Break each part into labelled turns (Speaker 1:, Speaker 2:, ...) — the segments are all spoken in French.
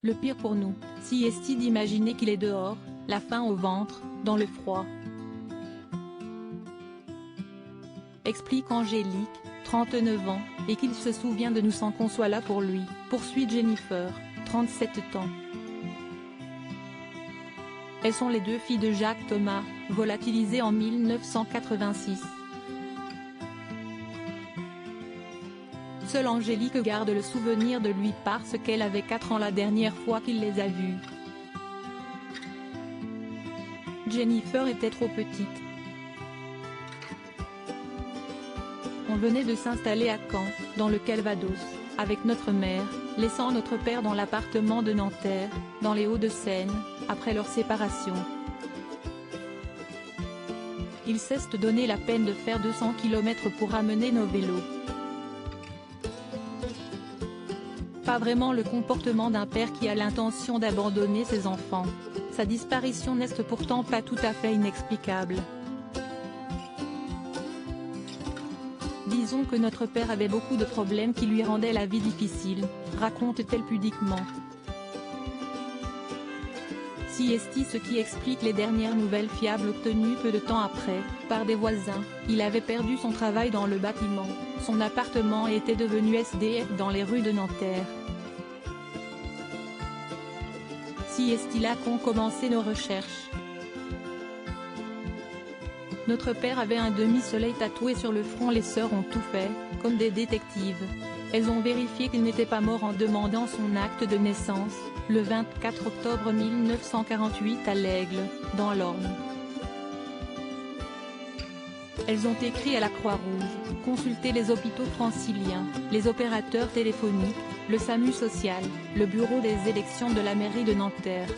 Speaker 1: Le pire pour nous, si est d'imaginer qu'il est dehors, la faim au ventre, dans le froid. Explique Angélique, 39 ans, et qu'il se souvient de nous sans qu'on soit là pour lui, poursuit Jennifer, 37 ans. Elles sont les deux filles de Jacques Thomas, volatilisé en 1986. Seule Angélique garde le souvenir de lui parce qu'elle avait 4 ans la dernière fois qu'il les a vus. Jennifer était trop petite. On venait de s'installer à Caen, dans le Calvados, avec notre mère, laissant notre père dans l'appartement de Nanterre, dans les Hauts-de-Seine, après leur séparation. Ils cessent de donner la peine de faire 200 km pour amener nos vélos. Pas vraiment le comportement d'un père qui a l'intention d'abandonner ses enfants. Sa disparition n'est pourtant pas tout à fait inexplicable. Disons que notre père avait beaucoup de problèmes qui lui rendaient la vie difficile, raconte-t-elle pudiquement. Si est ce qui explique les dernières nouvelles fiables obtenues peu de temps après, par des voisins, il avait perdu son travail dans le bâtiment, son appartement était devenu SDF dans les rues de Nanterre. Si est là qu'ont commencé nos recherches. Notre père avait un demi-soleil tatoué sur le front. Les sœurs ont tout fait, comme des détectives. Elles ont vérifié qu'il n'était pas mort en demandant son acte de naissance, le 24 octobre 1948 à l'Aigle, dans l'Orne. Elles ont écrit à la Croix-Rouge, consulté les hôpitaux franciliens, les opérateurs téléphoniques, le SAMU social, le bureau des élections de la mairie de Nanterre.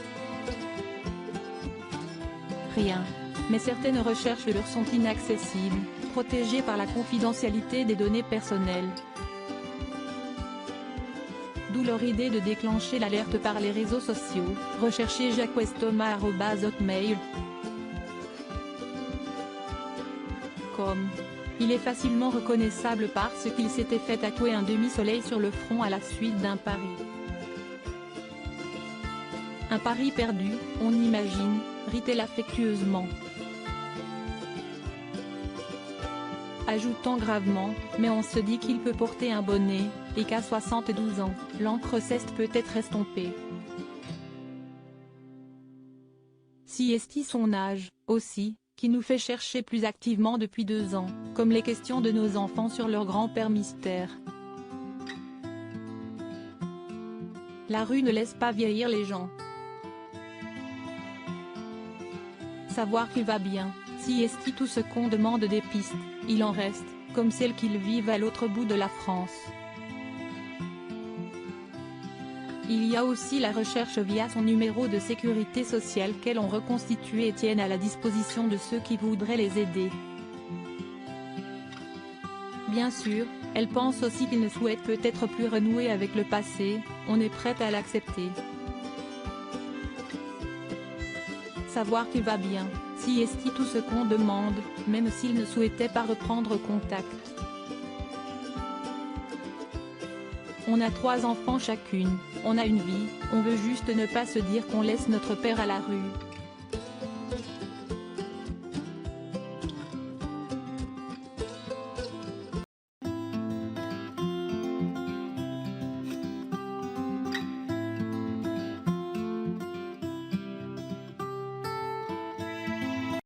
Speaker 1: Rien. Mais certaines recherches leur sont inaccessibles, protégées par la confidentialité des données personnelles. D'où leur idée de déclencher l'alerte par les réseaux sociaux, recherchez jacques-thomas@hotmail.com. Il est facilement reconnaissable parce qu'il s'était fait tatouer un demi-soleil sur le front à la suite d'un pari. Un pari perdu, on imagine, rit-elle affectueusement. Ajoutant gravement, mais on se dit qu'il peut porter un bonnet, et qu'à 72 ans, l'encre cesse peut-être estompée. Si est son âge, aussi, qui nous fait chercher plus activement depuis 2 ans, comme les questions de nos enfants sur leur grand-père mystère. La rue ne laisse pas vieillir les gens. Savoir qu'il va bien, si est tout ce qu'on demande des pistes, il en reste, comme celles qu'ils vivent à l'autre bout de la France. Il y a aussi la recherche via son numéro de sécurité sociale qu'elles ont reconstitué et tiennent à la disposition de ceux qui voudraient les aider. Bien sûr, elle pense aussi qu'il ne souhaite peut-être plus renouer avec le passé, on est prête à l'accepter. Savoir qu'il va bien, si est tout ce qu'on demande, même s'il ne souhaitait pas reprendre contact. On a 3 enfants chacune, on a une vie, on veut juste ne pas se dire qu'on laisse notre père à la rue.